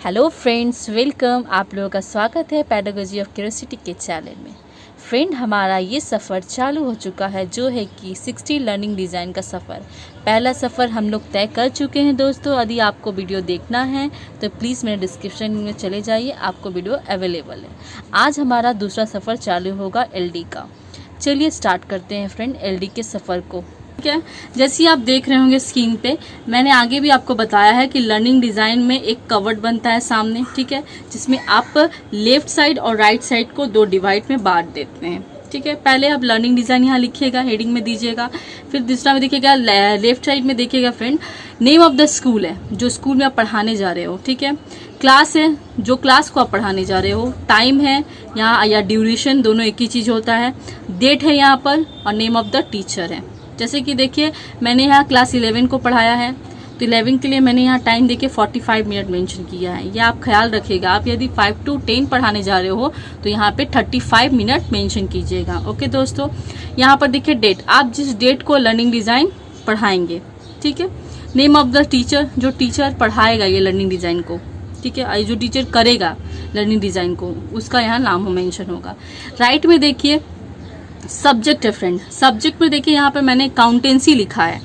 Hello friends, welcome. आप लोगों का स्वागत है पेडागोजी ऑफ क्यूरियोसिटी के चैनल में। फ्रेंड, हमारा ये सफ़र चालू हो चुका है जो है कि 60 लर्निंग डिज़ाइन का सफ़र। पहला सफ़र हम लोग तय कर चुके हैं दोस्तों। यदि आपको वीडियो देखना है तो प्लीज़ मेरे डिस्क्रिप्शन में चले जाइए, आपको वीडियो अवेलेबल है। आज हमारा दूसरा सफ़र चालू होगा एलडी का। चलिए स्टार्ट करते हैं फ्रेंड एलडी के सफ़र को। ठीक है, जैसे आप देख रहे होंगे स्क्रीन पे, मैंने आगे भी आपको बताया है कि लर्निंग डिज़ाइन में एक कवर्ड बनता है सामने, ठीक है, जिसमें आप लेफ्ट साइड और राइट साइड को दो डिवाइड में बांट देते हैं। ठीक है, पहले आप लर्निंग डिज़ाइन यहाँ लिखिएगा, हेडिंग में दीजिएगा। फिर दूसरा में देखिएगा लेफ्ट साइड में देखिएगा friend, name of the school है, जो स्कूल में आप पढ़ाने जा रहे हो। ठीक है, क्लास है, जो क्लास को आप पढ़ाने जा रहे हो। टाइम है यहाँ या ड्यूरेशन, दोनों एक ही चीज़ होता है। डेट है यहाँ पर, और नेम ऑफ द टीचर है। जैसे कि देखिए, मैंने यहाँ क्लास 11 को पढ़ाया है, तो 11 के लिए मैंने यहाँ टाइम देखिए 45 मिनट मेंशन किया है। ये आप ख्याल रखिएगा, आप यदि 5 to 10 पढ़ाने जा रहे हो तो यहाँ पे 35 मिनट मेंशन कीजिएगा। ओके दोस्तों, यहाँ पर देखिए डेट, आप जिस डेट को लर्निंग डिज़ाइन पढ़ाएंगे। ठीक है, नेम ऑफ द टीचर, जो टीचर पढ़ाएगा ये लर्निंग डिज़ाइन को। ठीक है, जो टीचर करेगा लर्निंग डिज़ाइन को, उसका यहाँ नाम मेंशन होगा। राइट में देखिए सब्जेक्ट है फ्रेंड, सब्जेक्ट में देखिए यहाँ पर मैंने अकाउंटेंसी लिखा है।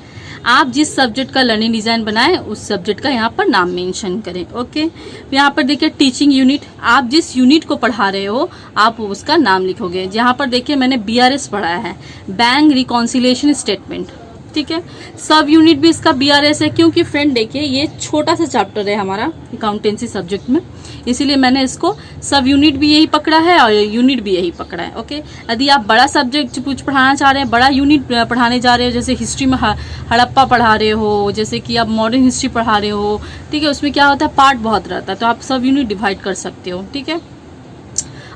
आप जिस सब्जेक्ट का लर्निंग डिज़ाइन बनाएं उस सब्जेक्ट का यहाँ पर नाम मेंशन करें। ओके, यहाँ पर देखिए टीचिंग यूनिट, आप जिस यूनिट को पढ़ा रहे हो आप उसका नाम लिखोगे। यहाँ पर देखिए मैंने बीआरएस पढ़ाया है, बैंक रिकॉन्सिलिएशन स्टेटमेंट। ठीक है, सब यूनिट भी इसका बीआरएस है, क्योंकि फ्रेंड देखिए ये छोटा सा चैप्टर है हमारा अकाउंटेंसी सब्जेक्ट में, इसीलिए मैंने इसको सब यूनिट भी यही पकड़ा है और यूनिट भी यही पकड़ा है। ओके, यदि आप बड़ा सब्जेक्ट कुछ पढ़ाना चाह रहे हैं, बड़ा यूनिट पढ़ाने जा रहे हो, जैसे हिस्ट्री में हड़प्पा पढ़ा रहे हो, जैसे कि आप मॉडर्न हिस्ट्री पढ़ा रहे हो, ठीक है, उसमें क्या होता है पार्ट बहुत रहता है, तो आप सब यूनिट डिवाइड कर सकते हो। ठीक है,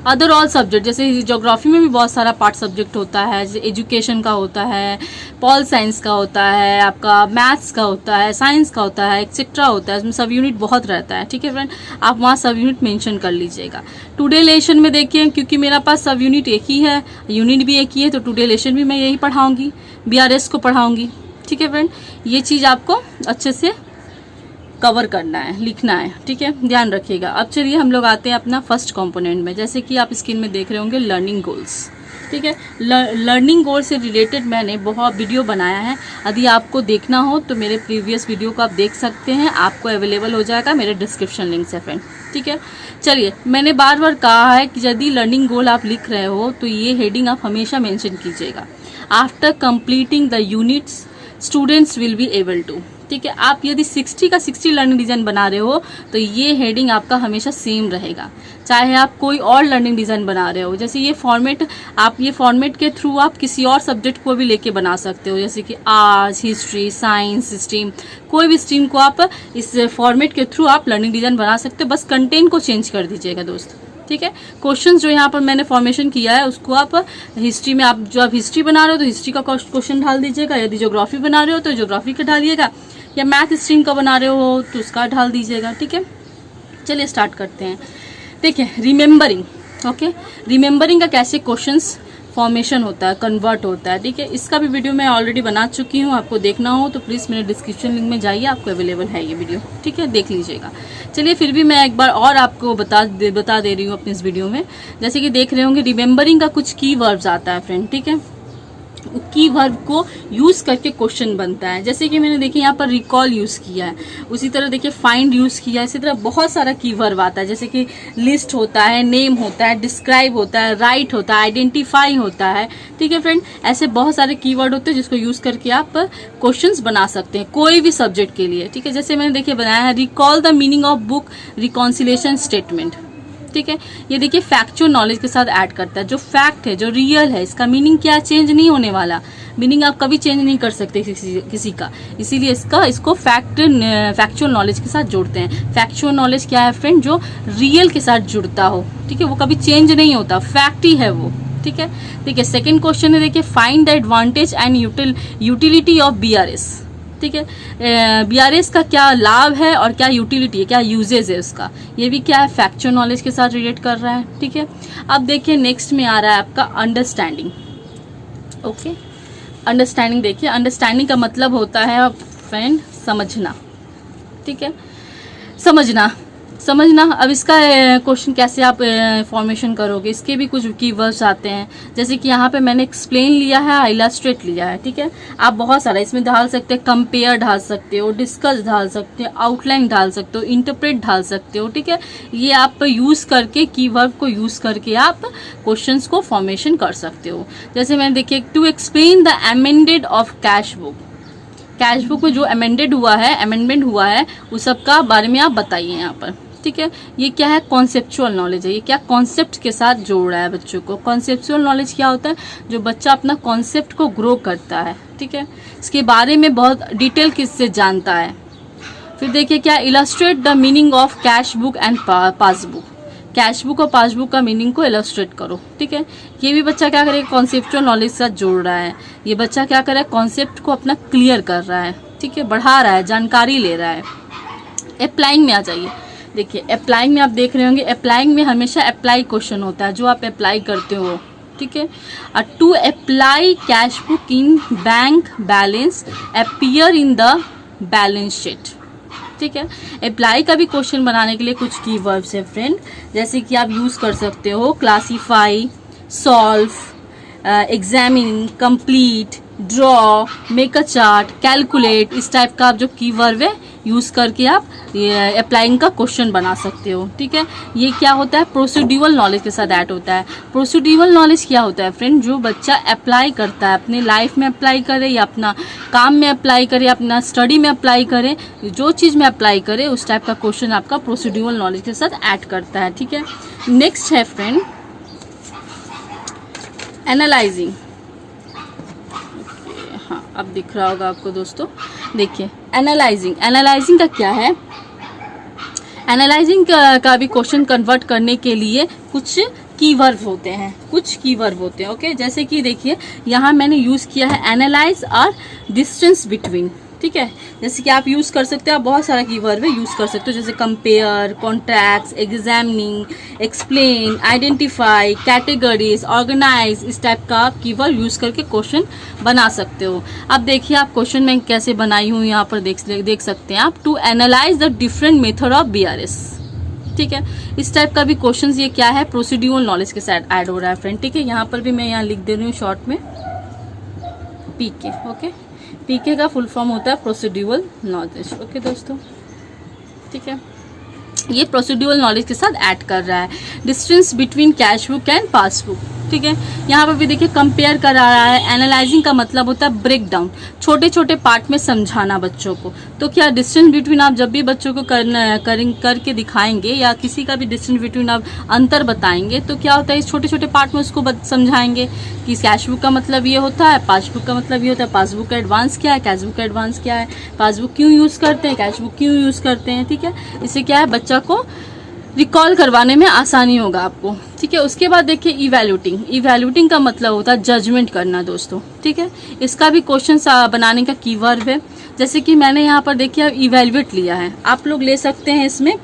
अदर ऑल सब्जेक्ट, जैसे ज्योग्राफी में भी बहुत सारा पार्ट सब्जेक्ट होता है, जैसे एजुकेशन का होता है, पॉल साइंस का होता है, आपका मैथ्स का होता है, साइंस का होता है, एक्सेट्रा होता है, इसमें सब यूनिट बहुत रहता है। ठीक है फ्रेंड, आप वहाँ सब यूनिट मेंशन कर लीजिएगा। टुडे लेशन में देखिए, क्योंकि मेरा पास सब यूनिट एक ही है, यूनिट भी एक ही है, तो टुडे लेशन भी मैं यही पढ़ाऊँगी, बीआरएस को पढ़ाऊँगी। ठीक है फ्रेंड, ये चीज़ आपको अच्छे से कवर करना है, लिखना है। ठीक है, ध्यान रखिएगा। अब चलिए हम लोग आते हैं अपना फर्स्ट कंपोनेंट में, जैसे कि आप स्क्रीन में देख रहे होंगे लर्निंग गोल्स। ठीक है, लर्निंग गोल से रिलेटेड मैंने बहुत वीडियो बनाया है, यदि आपको देखना हो तो मेरे प्रीवियस वीडियो को आप देख सकते हैं, आपको अवेलेबल हो जाएगा मेरे डिस्क्रिप्शन लिंक से फ्रेंड। ठीक है, चलिए, मैंने बार बार कहा है कि यदि लर्निंग गोल आप लिख रहे हो तो ये हेडिंग आप हमेशा मेंशन कीजिएगा, after completing the units students will be able to. ठीक है, आप यदि 60 का 60 लर्निंग डिज़ाइन बना रहे हो तो ये हेडिंग आपका हमेशा सेम रहेगा, चाहे आप कोई और लर्निंग डिज़ाइन बना रहे हो। जैसे ये फॉर्मेट, आप ये फॉर्मेट के थ्रू आप किसी और सब्जेक्ट को भी लेके बना सकते हो, जैसे कि आर्ट्स, हिस्ट्री, साइंस स्ट्रीम, कोई भी स्ट्रीम को आप इस फॉर्मेट के थ्रू आप लर्निंग डिज़ाइन बना सकते हो, बस कंटेंट को चेंज कर दीजिएगा दोस्त। ठीक है, क्वेश्चंस जो यहाँ पर मैंने फॉर्मेशन किया है उसको आप हिस्ट्री में, आप जो आप हिस्ट्री बना रहे हो तो हिस्ट्री का क्वेश्चन डाल दीजिएगा, यदि ज्योग्राफी बना रहे हो तो ज्योग्राफी का डालिएगा, या मैथ स्ट्रीम का बना रहे हो तो उसका डाल दीजिएगा। ठीक है, चलिए स्टार्ट करते हैं। देखिए रिमेंबरिंग, ओके, रिमेंबरिंग का कैसे क्वेश्चंस फॉर्मेशन होता है, कन्वर्ट होता है। ठीक है, इसका भी वीडियो मैं ऑलरेडी बना चुकी हूँ, आपको देखना हो तो प्लीज़ मेरे डिस्क्रिप्शन लिंक में जाइए, आपको अवेलेबल है ये वीडियो। ठीक है, देख लीजिएगा। चलिए फिर भी मैं एक बार और आपको बता दे रही हूँ अपने इस वीडियो में। जैसे कि देख रहे होंगे रिमेंबरिंग का कुछ की वर्ब्स आता है फ्रेंड। ठीक है, की वर्ब को यूज करके क्वेश्चन बनता है, जैसे कि मैंने देखिए यहाँ पर रिकॉल यूज किया है, उसी तरह देखिए फाइंड यूज किया है, इसी तरह बहुत सारा की वर्ब आता है, जैसे कि लिस्ट होता है, नेम होता है, डिस्क्राइब होता है, राइट होता है, आइडेंटिफाई होता है। ठीक है फ्रेंड, ऐसे बहुत सारे कीवर्ड होते हैं जिसको यूज करके आप क्वेश्चंस बना सकते हैं कोई भी सब्जेक्ट के लिए। ठीक है, जैसे मैंने देखिए बनाया है recall the meaning of book reconciliation statement. ठीक है, ये देखिए फैक्चुअल नॉलेज के साथ ऐड करता है, जो फैक्ट है, जो रियल है, इसका मीनिंग क्या चेंज नहीं होने वाला, मीनिंग आप कभी चेंज नहीं कर सकते किसी का, इसीलिए इसको फैक्चुअल नॉलेज के साथ जोड़ते हैं। फैक्चुअल नॉलेज क्या है फ्रेंड, जो रियल के साथ जुड़ता हो। ठीक है, वो कभी चेंज नहीं होता, फैक्ट ही है वो। ठीक है, देखिए सेकेंड क्वेश्चन है, देखिए find the advantage and utility of BRS. ठीक है, बीआरएस का क्या लाभ है और क्या यूटिलिटी है, क्या यूजेज है उसका, ये भी क्या है फैक्चुअल नॉलेज के साथ रिलेट कर रहा है। ठीक है, अब देखिए नेक्स्ट में आ रहा है आपका अंडरस्टैंडिंग। ओके, अंडरस्टैंडिंग देखिए, अंडरस्टैंडिंग का मतलब होता है फ्रेंड समझना। ठीक है, समझना, समझना। अब इसका क्वेश्चन कैसे आप फॉर्मेशन करोगे, इसके भी कुछ कीवर्ड्स आते हैं। जैसे कि यहाँ पे मैंने एक्सप्लेन लिया है, इलस्ट्रेट लिया है, ठीक है। आप बहुत सारा इसमें डाल सकते हैं, कंपेयर डाल सकते हो, डिस्कस डाल सकते हो, आउटलाइन डाल सकते हो, इंटरप्रेट डाल सकते हो, ठीक है। ये आप यूज करके, कीवर्ड को यूज करके आप क्वेश्चंस को फॉर्मेशन कर सकते हो। जैसे मैंने देखिए, to explain the amended of cash book, cash book में जो अमेंडेड हुआ है, अमेंडमेंट हुआ है, उस सब का बारे में आप बताइए यहाँ पर, ठीक है। ये क्या है, कॉन्सेप्चुअल नॉलेज है। ये क्या कॉन्सेप्ट के साथ जोड़ रहा है बच्चों को। कॉन्सेप्चुअल नॉलेज क्या होता है, जो बच्चा अपना कॉन्सेप्ट को ग्रो करता है, ठीक है, इसके बारे में बहुत डिटेल किससे जानता है। फिर देखिए क्या, illustrate the meaning of cash book and passbook, cash book और पासबुक का मीनिंग को इलस्ट्रेट करो, ठीक है। ये भी बच्चा क्या करेगा, कॉन्सेप्चुअल नॉलेज के साथ जोड़ रहा है। ये बच्चा क्या कर रहा है, कॉन्सेप्ट को अपना क्लियर कर रहा है, ठीक है, बढ़ा रहा है, जानकारी ले रहा है। अप्लाइंग में आ जाइए। देखिए अप्लाइंग में आप देख रहे होंगे, अप्लाइंग में हमेशा अप्लाई क्वेश्चन होता है, जो आप अप्लाई करते हो, ठीक है। To apply cash book in bank balance appear in the balance sheet, ठीक है। अप्लाई का भी क्वेश्चन बनाने के लिए कुछ कीवर्ड्स है फ्रेंड, जैसे कि आप यूज कर सकते हो classify, solve, examine, complete, draw, make a chart, calculate. इस टाइप का आप जो कीवर्ड है यूज करके आप अप्लाइंग का क्वेश्चन बना सकते हो, ठीक है। ये क्या होता है, प्रोसीड्यूरल नॉलेज के साथ ऐड होता है। प्रोसीड्यूरल नॉलेज क्या होता है फ्रेंड, जो बच्चा अप्लाई करता है, अपने लाइफ में अप्लाई करे या अपना काम में अप्लाई करे, अपना स्टडी में अप्लाई करे, जो चीज़ में अप्लाई करे, उस टाइप का क्वेश्चन आपका प्रोसीड्यूरल नॉलेज के साथ ऐड करता है, ठीक है। नेक्स्ट है फ्रेंड एनालाइजिंग। हाँ अब दिख रहा होगा आपको दोस्तों, देखिए एनालाइजिंग। एनालाइजिंग का क्या है, एनालाइजिंग का भी क्वेश्चन कन्वर्ट करने के लिए कुछ कीवर्ड होते हैं, कुछ कीवर्ड होते हैं, ओके। जैसे कि देखिए यहाँ मैंने यूज किया है एनालाइज और डिस्टेंस बिटवीन, ठीक है। जैसे कि आप यूज कर सकते हो, आप बहुत सारा कीवर्ड में यूज कर सकते हो, जैसे compare, contracts, examining, explain, identify, categories, organise. इस टाइप का आप कीवर्ड यूज करके क्वेश्चन बना सकते हो। अब देखिए आप क्वेश्चन में कैसे बनाई हूँ, यहाँ पर देख सकते हैं आप। To analyse the different method of BRS, ठीक है। इस टाइप का भी क्वेश्चन, ये क्या है, प्रोसीड्यूरल नॉलेज के साथ ऐड हो रहा है फ्रेंड, ठीक है। यहाँ पर भी मैं यहाँ लिख दे रही हूँ शॉर्ट में PK, ओके। PK का फुल फॉर्म होता है प्रोसीड्यूरल नॉलेज, ओके दोस्तों, ठीक है। ये प्रोसीड्यूरल नॉलेज के साथ ऐड कर रहा है। Distance between cash book and passbook, ठीक है। यहाँ पर भी देखिए कंपेयर करा रहा है। एनालाइजिंग का मतलब होता है ब्रेक डाउन, छोटे छोटे पार्ट में समझाना बच्चों को। तो क्या डिस्टेंस बिटवीन आप जब भी बच्चों को करके दिखाएंगे या किसी का भी डिस्टेंस बिटवीन आप अंतर बताएंगे, तो क्या होता है, इस छोटे छोटे पार्ट में उसको समझाएंगे कि कैश बुक का मतलब ये होता है, पासबुक का मतलब ये होता है, पासबुक का एडवांस क्या है, कैश बुक का एडवांस क्या है, पासबुक क्यों यूज़ करते हैं, कैश बुक क्यों यूज़ करते हैं, ठीक है। इससे क्या है, बच्चा को रिकॉल करवाने में आसानी होगा आपको, ठीक है। उसके बाद देखिए इवैल्यूटिंग। इवैल्यूटिंग का मतलब होता है जजमेंट करना दोस्तों, ठीक है। इसका भी क्वेश्चन बनाने का कीवर्ड है। जैसे कि मैंने यहाँ पर देखिए इवैल्यूएट लिया है, आप लोग ले सकते हैं इसमें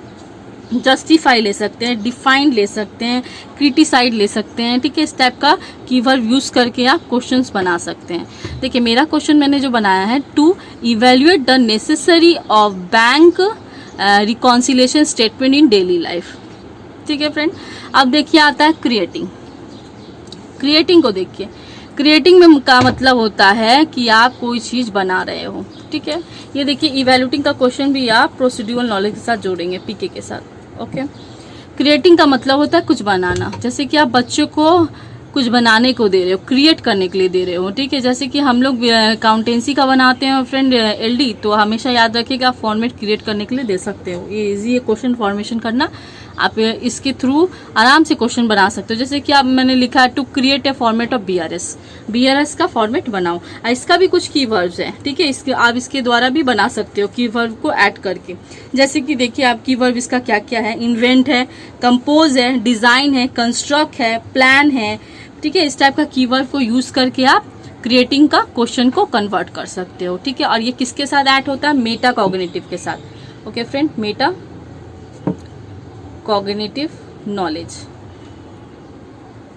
जस्टिफाई ले सकते हैं, डिफाइंड ले सकते हैं, क्रिटिसाइड ले सकते हैं, ठीक है। इस टाइप का कीवर्ड यूज करके आप क्वेश्चंस बना सकते हैं। देखिए मेरा क्वेश्चन मैंने जो बनाया है, to evaluate the necessary of bank reconciliation statement in daily life, ठीक है फ्रेंड। अब देखिए आता है क्रिएटिंग। क्रिएटिंग को देखिए, क्रिएटिंग में का मतलब होता है कि आप कोई चीज बना रहे हो, ठीक है। ये देखिए इवैल्यूटिंग का क्वेश्चन भी आप प्रोसीड्यूरल नॉलेज के साथ जोड़ेंगे, PK के साथ, ओके। क्रिएटिंग का मतलब होता है कुछ बनाना, जैसे कि आप बच्चों को कुछ बनाने को दे रहे हो, क्रिएट करने के लिए दे रहे हो, ठीक है। जैसे कि हम लोग अकाउंटेंसी का बनाते हैं फ्रेंड LD, तो हमेशा याद रखिएगा आप फॉर्मेट क्रिएट करने के लिए दे सकते हो। ये इजी है क्वेश्चन फॉर्मेशन करना, आप इसके थ्रू आराम से क्वेश्चन बना सकते हो। जैसे कि आप मैंने लिखा है to create a format of BRS का फॉर्मेट बनाओ। इसका भी कुछ कीवर्ड्स है, ठीक है। इसके आप इसके द्वारा भी बना सकते हो कीवर्ड को ऐड करके। जैसे कि देखिए आप कीवर्ड इसका क्या क्या है, इन्वेंट है, कंपोज है, डिजाइन है, कंस्ट्रक्ट है, प्लान है, ठीक है। इस टाइप का कीवर्ड को यूज करके आप क्रिएटिंग का क्वेश्चन को कन्वर्ट कर सकते हो, ठीक है। और ये किसके साथ ऐड होता है, मेटा कॉग्निटिव के साथ, okay friend, Meta cognitive knowledge,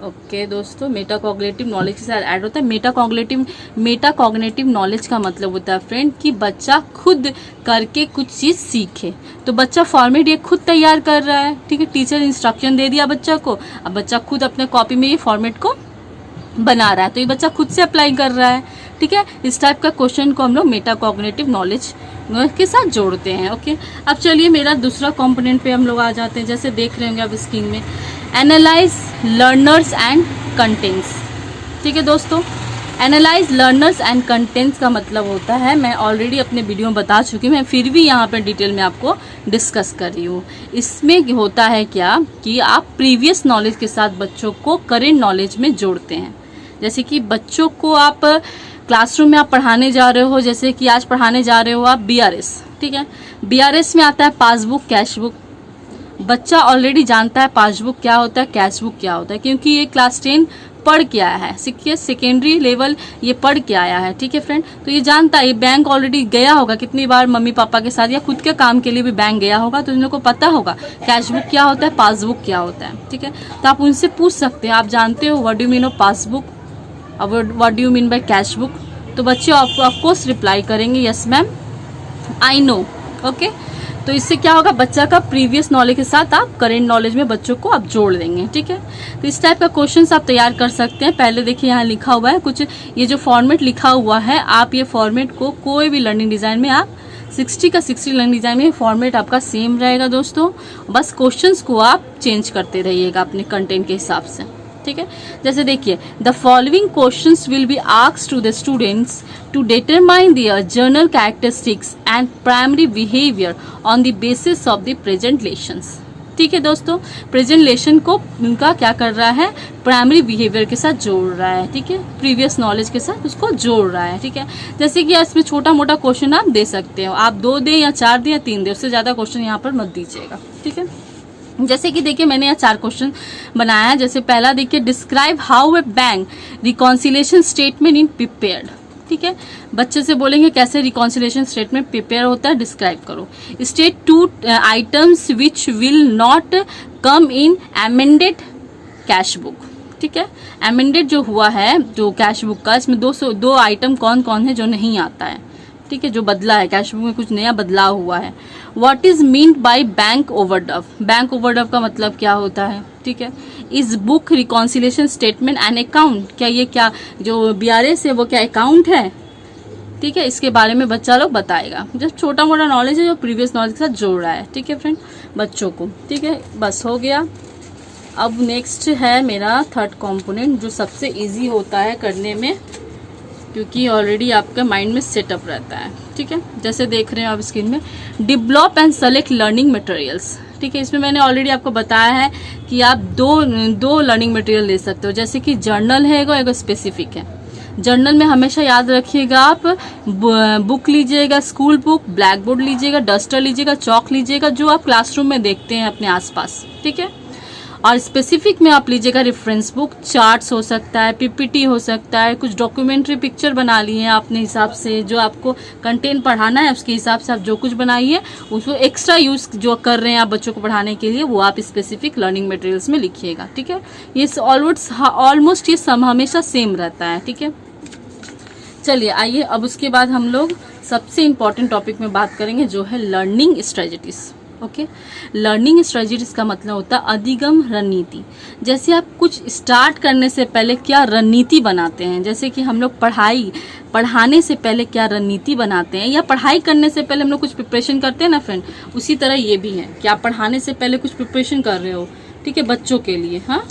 okay दोस्तों, मेटाकॉग्निटिव नॉलेज के साथ ऐड होता है। मेटाकॉग्निटिव नॉलेज का मतलब होता है फ्रेंड कि बच्चा खुद करके कुछ चीज़ सीखे। तो बच्चा फॉर्मेट ये खुद तैयार कर रहा है, ठीक है, टीचर इंस्ट्रक्शन दे दिया बच्चा को, अब बच्चा खुद अपने कॉपी में ये फॉर्मेट को बना रहा है, तो ये बच्चा खुद से अप्लाई कर रहा है, ठीक है। इस टाइप का क्वेश्चन को हम लोग मेटाकॉग्निटिव नॉलेज के साथ जोड़ते हैं। ओके, अब चलिए मेरा दूसरा कंपोनेंट पे हम लोग आ जाते हैं। जैसे देख रहे होंगे आप स्क्रीन में, एनालाइज लर्नर्स एंड कंटेंट्स, ठीक है दोस्तों। एनालाइज लर्नर्स एंड कंटेंट्स का मतलब होता है, मैं ऑलरेडी अपने वीडियो में बता चुकी हूँ, मैं फिर भी यहाँ पर डिटेल में आपको डिस्कस कर रही हूँ। इसमें होता है क्या कि आप प्रीवियस नॉलेज के साथ बच्चों को करेंट नॉलेज में जोड़ते हैं। जैसे कि बच्चों को आप क्लासरूम में आप पढ़ाने जा रहे हो, जैसे कि आज पढ़ाने जा रहे हो आप BRS, ठीक है। BRS में आता है पासबुक, कैश बुक। बच्चा ऑलरेडी जानता है पासबुक क्या होता है, कैश बुक क्या होता है, क्योंकि ये क्लास 10 पढ़ के आया है, सीखिए सेकेंडरी लेवल ये पढ़ के आया है, ठीक है फ्रेंड। तो ये जानता है, ये बैंक ऑलरेडी गया होगा कितनी बार मम्मी पापा के साथ, या खुद के काम के लिए भी बैंक गया होगा, तो इन लोगों को पता होगा कैश बुक क्या होता है, पासबुक क्या होता है, ठीक है। तो आप उनसे पूछ सकते हैं, आप जानते हो what do you mean of passbook, what do you mean by cash book. तो बच्चे ऑफकोर्स रिप्लाई करेंगे yes ma'am I know. Okay, तो इससे क्या होगा, बच्चा का प्रीवियस नॉलेज के साथ आप करेंट नॉलेज में बच्चों को आप जोड़ देंगे, ठीक है। तो इस टाइप का क्वेश्चंस आप तैयार कर सकते हैं। पहले देखिए यहाँ लिखा हुआ है कुछ, ये जो फॉर्मेट लिखा हुआ है, आप ये फॉर्मेट को कोई भी लर्निंग डिजाइन में आप 60 का 60 लर्निंग डिजाइन में फॉर्मेट आपका सेम रहेगा दोस्तों, बस क्वेश्चंस को आप चेंज करते रहिएगा अपने कंटेंट के हिसाब से, ठीक है। जैसे देखिए, the following questions will be asked to the students to determine their general characteristics and primary behaviour on the basis of the present lessons, ठीक है दोस्तों। प्रेजेंट लेशन को उनका क्या कर रहा है, प्राइमरी बिहेवियर के साथ जोड़ रहा है, ठीक है, प्रीवियस नॉलेज के साथ उसको जोड़ रहा है, ठीक है। जैसे कि इसमें छोटा मोटा क्वेश्चन आप दे सकते हो, आप 2 दें या 4 दें या 3 दें, उससे ज्यादा क्वेश्चन यहाँ पर मत दीजिएगा, ठीक है। जैसे कि देखिए मैंने यहाँ 4 क्वेश्चन बनाया है। जैसे पहला देखिए, describe how a bank reconciliation statement in prepared, ठीक है। बच्चे से बोलेंगे कैसे रिकॉन्सिलेशन स्टेटमेंट प्रिपेयर होता है, डिस्क्राइब करो। State 2 items which will not come in amended cash book, ठीक है। अमेंडेड जो हुआ है जो कैश बुक का, इसमें 2 आइटम कौन कौन है जो नहीं आता है, ठीक है, जो बदला है, कैश बुक में कुछ नया बदलाव हुआ है। What is meant by bank overdraft, bank overdraft का मतलब क्या होता है, ठीक है। Is book reconciliation statement and account, क्या ये क्या जो BRS है वो क्या अकाउंट है, ठीक है। इसके बारे में बच्चा लोग बताएगा। जब छोटा मोटा नॉलेज है जो प्रीवियस नॉलेज के साथ जोड़ रहा है, ठीक है फ्रेंड, बच्चों को, ठीक है। बस हो गया। अब नेक्स्ट है मेरा थर्ड कंपोनेंट, जो सबसे इजी होता है करने में, क्योंकि ऑलरेडी आपका माइंड में सेटअप रहता है, ठीक है। जैसे देख रहे हैं आप स्क्रीन में, develop and select learning materials, ठीक है। इसमें मैंने ऑलरेडी आपको बताया है कि आप दो लर्निंग मटेरियल ले सकते हो। जैसे कि जर्नल है एगो स्पेसिफिक है। जर्नल में हमेशा याद रखिएगा, आप बुक लीजिएगा, स्कूल बुक, ब्लैक बोर्ड लीजिएगा, डस्टर लीजिएगा, चौक लीजिएगा, जो आप क्लासरूम में देखते हैं अपने आसपास, ठीक है। और स्पेसिफिक में आप लीजिएगा रेफरेंस बुक, चार्ट्स हो सकता है, PPT हो सकता है, कुछ डॉक्यूमेंट्री पिक्चर बना लिए हैं अपने हिसाब से, जो आपको कंटेंट पढ़ाना है उसके हिसाब से आप जो कुछ बनाइए, उसको एक्स्ट्रा यूज जो कर रहे हैं आप बच्चों को पढ़ाने के लिए, वो आप स्पेसिफिक लर्निंग मटेरियल्स में लिखिएगा, ठीक है। ये ऑलमोस्ट ये हमेशा सेम रहता है, ठीक है। चलिए आइए, अब उसके बाद हम लोग सबसे इम्पॉर्टेंट टॉपिक में बात करेंगे, जो है learning strategies. Okay, learning strategies का मतलब होता है अधिगम रणनीति। जैसे आप कुछ स्टार्ट करने से पहले क्या रणनीति बनाते हैं, जैसे कि हम लोग पढ़ाने से पहले क्या रणनीति बनाते हैं, या पढ़ाई करने से पहले हम लोग कुछ प्रिपरेशन करते हैं ना फ्रेंड, उसी तरह ये भी है कि आप पढ़ाने से पहले कुछ प्रिपरेशन कर रहे हो, ठीक है, बच्चों के लिए। हाँ,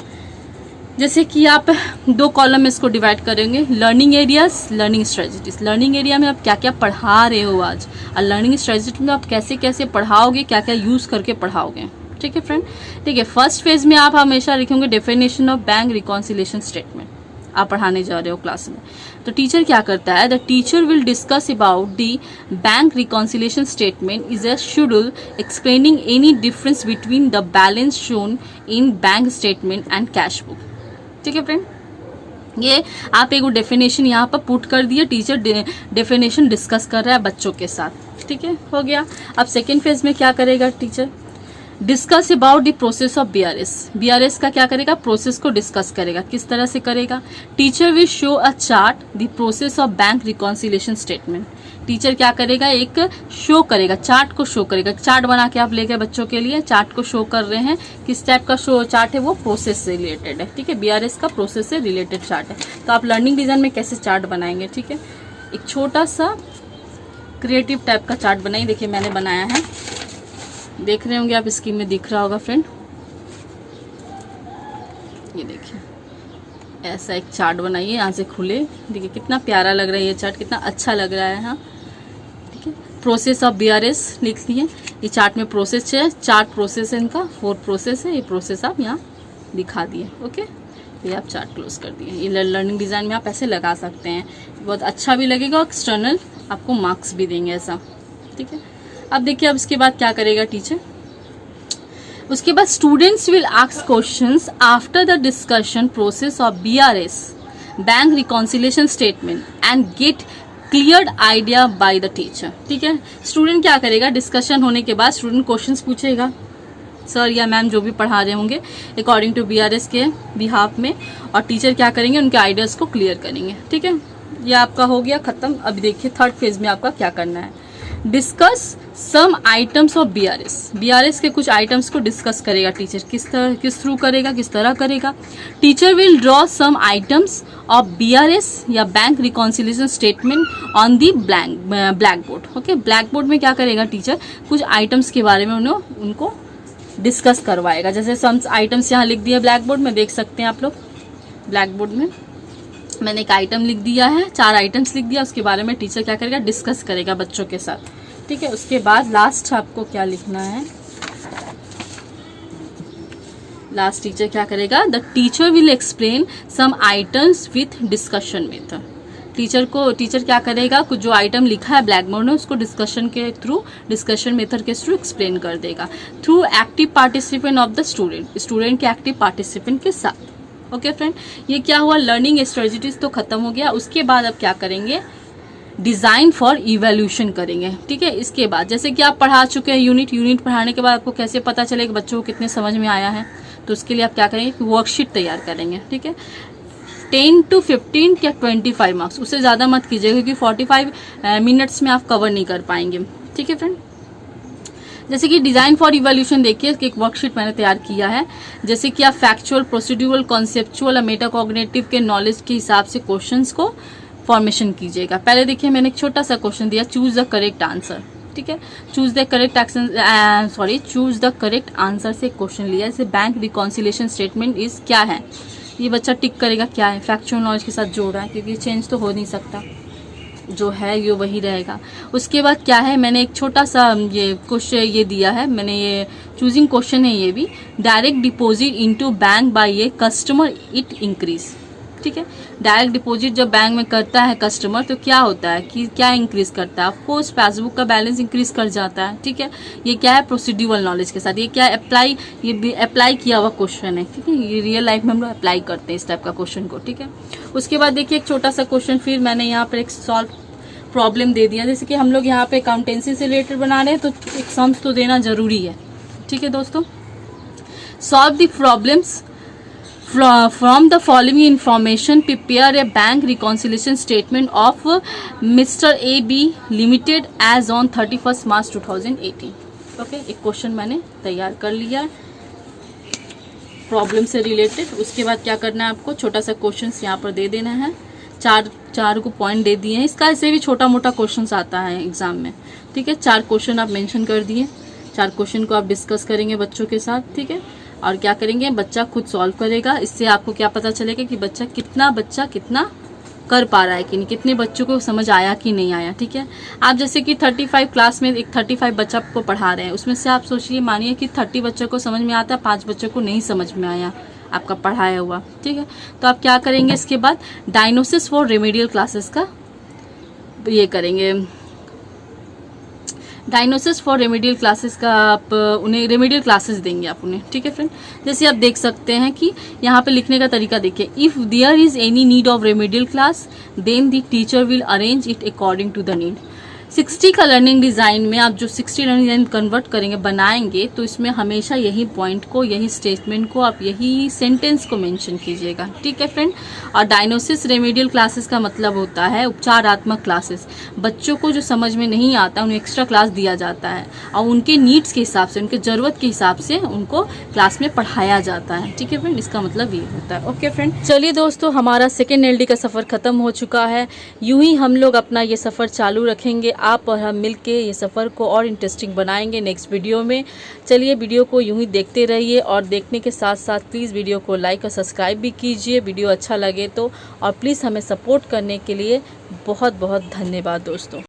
जैसे कि आप 2 कॉलम में इसको डिवाइड करेंगे, learning areas, learning strategies. Learning area में आप क्या क्या पढ़ा रहे हो आज, और लर्निंग स्ट्रेटजी में आप कैसे कैसे पढ़ाओगे, क्या क्या यूज करके पढ़ाओगे, ठीक है फ्रेंड। ठीक है, फर्स्ट फेज में आप हमेशा लिखेंगे definition of bank reconciliation statement. आप पढ़ाने जा रहे हो क्लास में, तो टीचर क्या करता है, the teacher will discuss about the bank reconciliation statement is a schedule explaining any difference between the balance shown in bank statement and cash book. ठीक है फ्रेंड, ये आप एक डेफिनेशन यहाँ पर पुट कर दिए, टीचर डेफिनेशन डिस्कस कर रहा है बच्चों के साथ। ठीक है, हो गया। अब सेकेंड फेज में क्या करेगा teacher, discuss about the process of BRS। BRS का क्या करेगा, प्रोसेस को डिस्कस करेगा। किस तरह से करेगा, teacher will show a chart the process of bank reconciliation statement. Teacher क्या करेगा, एक शो करेगा, चार्ट को शो करेगा। चार्ट बना के आप ले गए बच्चों के लिए, चार्ट को शो कर रहे हैं। किस टाइप का शो चार्ट है, वो प्रोसेस से रिलेटेड है। ठीक है, BRS का प्रोसेस से रिलेटेड चार्ट है। तो आप लर्निंग डिजाइन में कैसे चार्ट बनाएंगे, ठीक है, एक छोटा सा क्रिएटिव टाइप का चार्ट बनाइए। देखिए मैंने बनाया है, देख रहे होंगे आप, स्क्रीन में दिख रहा होगा फ्रेंड। ये देखिए ऐसा एक चार्ट बनाइए, यहाँ से खुले। देखिए कितना प्यारा लग रहा है ये चार्ट, कितना अच्छा लग रहा है। हाँ ठीक है, प्रोसेस ऑफ BRS लिख लिए। ये चार्ट में प्रोसेस है, चार्ट प्रोसेस है इनका, 4 प्रोसेस है। ये प्रोसेस आप यहाँ दिखा दिए। ओके, ये आप चार्ट क्लोज कर दिए। ये लर्निंग डिज़ाइन में आप ऐसे लगा सकते हैं, बहुत अच्छा भी लगेगा और एक्सटर्नल आपको मार्क्स भी देंगे ऐसा। ठीक है, अब देखिए अब इसके बाद क्या करेगा टीचर, उसके बाद students will ask questions after the discussion process of BRS bank reconciliation statement and get cleared idea by the teacher. ठीक है, स्टूडेंट क्या करेगा, डिस्कशन होने के बाद स्टूडेंट क्वेश्चंस पूछेगा सर या मैम जो भी पढ़ा रहे होंगे अकॉर्डिंग टू BRS के बिहाफ में, और टीचर क्या करेंगे, उनके आइडियाज को क्लियर करेंगे। ठीक है, ये आपका हो गया खत्म। अब देखिए थर्ड फेज में आपका क्या करना है, discuss some items of BRS के कुछ आइटम्स को डिस्कस करेगा टीचर। किस थ्रू करेगा, किस तरह करेगा, teacher will draw some items of BRS या bank reconciliation statement on the blackboard. Okay, blackboard में क्या करेगा टीचर, कुछ आइटम्स के बारे में उनको डिस्कस करवाएगा। जैसे सम आइटम्स यहाँ लिख दिया ब्लैक बोर्ड में, देख सकते हैं आप लोग। ब्लैक बोर्ड में मैंने एक आइटम लिख दिया है, 4 आइटम्स लिख दिया, उसके बारे में टीचर क्या करेगा, डिस्कस करेगा बच्चों के साथ। ठीक है, उसके बाद लास्ट आपको क्या लिखना है, लास्ट टीचर क्या करेगा, the teacher will explain some items with discussion method. Teacher क्या करेगा, कुछ जो आइटम लिखा है ब्लैक बोर्ड में उसको डिस्कशन मेथड के थ्रू एक्सप्लेन कर देगा, through active participant of the student के एक्टिव पार्टिसिपेंट के साथ। ओके फ्रेंड, ये क्या हुआ, लर्निंग स्ट्रेटजीज तो खत्म हो गया। उसके बाद अब क्या करेंगे, डिजाइन फॉर इवैल्यूएशन करेंगे। ठीक है, इसके बाद जैसे कि आप पढ़ा चुके हैं यूनिट पढ़ाने के बाद आपको कैसे पता चलेगा बच्चों को कितने समझ में आया है, तो उसके लिए आप क्या करेंगे, वर्कशीट तैयार करेंगे। ठीक है, 10 to 15 या 25 मार्क्स, उससे ज़्यादा मत कीजिएगा क्योंकि 45 मिनट्स में आप कवर नहीं कर पाएंगे। ठीक है फ्रेंड, जैसे कि डिजाइन फॉर इवैल्यूएशन देखिए, एक वर्कशीट मैंने तैयार किया है। जैसे कि आप फैक्चुअल, प्रोसीड्यूरल, कॉन्सेप्चुअल और मेटाकॉग्निटिव के नॉलेज के हिसाब से क्वेश्चंस को फॉर्मेशन कीजिएगा। पहले देखिए मैंने एक छोटा सा क्वेश्चन दिया, चूज द करेक्ट आंसर। ठीक है, चूज द करेक्ट आंसर से क्वेश्चन लिया। जैसे बैंक रिकॉन्सिलेशन स्टेटमेंट इज क्या है, ये बच्चा टिक करेगा क्या है, फैक्चुअल नॉलेज के साथ जोड़ रहा है क्योंकि चेंज तो हो नहीं सकता, जो है ये वही रहेगा। उसके बाद क्या है, मैंने एक छोटा सा ये क्वेश्चन ये दिया है, मैंने ये चूजिंग क्वेश्चन है, ये भी direct deposit into bank by a customer it increase. ठीक है, डायरेक्ट डिपॉजिट जब बैंक में करता है कस्टमर तो क्या होता है कि क्या इंक्रीज करता है, ऑफकोर्स पासबुक का बैलेंस इंक्रीज कर जाता है। ठीक है, ये क्या है, प्रोसीड्यूरल नॉलेज के साथ, ये क्या अप्लाई किया हुआ क्वेश्चन है। ठीक है, ये रियल लाइफ में हम लोग अप्लाई करते हैं इस टाइप का क्वेश्चन को। ठीक है, उसके बाद देखिए एक छोटा सा क्वेश्चन फिर मैंने यहाँ पर एक सॉल्व प्रॉब्लम दे दिया। जैसे कि हम लोग यहाँ पे अकाउंटेंसी से रिलेटेड बना रहे हैं तो एक सम्स तो देना जरूरी है। ठीक है दोस्तों, solve the problems from the following information, prepare a bank reconciliation statement of mister AB limited as on 31 March 2018। Okay, एक क्वेश्चन मैंने तैयार कर लिया प्रॉब्लम से रिलेटेड। उसके बाद क्या करना है आपको, छोटा सा क्वेश्चन यहाँ पर दे देना है, चार को पॉइंट दे दिए हैं। इसका ऐसे भी छोटा मोटा क्वेश्चन आता है एग्जाम में। ठीक है, 4 क्वेश्चन आप मेंशन कर दिए, 4 क्वेश्चन को आप डिस्कस करेंगे बच्चों के साथ। ठीक है, और क्या करेंगे, बच्चा खुद सॉल्व करेगा। इससे आपको क्या पता चलेगा कि बच्चा कितना कर पा रहा है कि नहीं, कितने बच्चों को समझ आया कि नहीं आया। ठीक है, आप जैसे कि 35 क्लास में एक 35 बच्चा को पढ़ा रहे हैं, उसमें से आप सोचिए मानिए कि 30 बच्चों को समझ में आता है, 5 बच्चों को नहीं समझ में आया आपका पढ़ाया हुआ। ठीक है, तो आप क्या करेंगे, इसके बाद डायग्नोसिस फॉर रेमेडियल क्लासेस का ये करेंगे, डायग्नोसिस फॉर रेमेडियल क्लासेस का आप उन्हें रेमेडियल क्लासेस देंगे आप उन्हें। ठीक है फ्रेंड, जैसे आप देख सकते हैं कि यहाँ पे लिखने का तरीका देखिए, if there is any need of remedial class then the teacher will arrange it according to the need. 60 का लर्निंग डिज़ाइन में आप जो 60 लर्निंग डिज़ाइन कन्वर्ट करेंगे, बनाएंगे, तो इसमें हमेशा यही पॉइंट को, यही स्टेटमेंट को, आप यही सेंटेंस को मेंशन कीजिएगा। ठीक है फ्रेंड। और डायग्नोसिस रेमेडियल क्लासेस का मतलब होता है उपचारात्मक क्लासेस। बच्चों को जो समझ में नहीं आता उन्हें एक्स्ट्रा क्लास दिया जाता है और उनके नीड्स के हिसाब से, उनके ज़रूरत के हिसाब से उनको क्लास में पढ़ाया जाता है। ठीक है फ्रेंड, इसका मतलब ये होता है। ओके फ्रेंड, चलिए दोस्तों, हमारा सेकेंड एलडी का सफ़र ख़त्म हो चुका है। यूं ही हम लोग अपना ये सफ़र चालू रखेंगे। आप और हम मिलके ये सफ़र को और इंटरेस्टिंग बनाएंगे नेक्स्ट वीडियो में। चलिए, वीडियो को यूं ही देखते रहिए और देखने के साथ साथ प्लीज़ वीडियो को लाइक और सब्सक्राइब भी कीजिए वीडियो अच्छा लगे तो। और प्लीज़ हमें सपोर्ट करने के लिए बहुत बहुत धन्यवाद दोस्तों।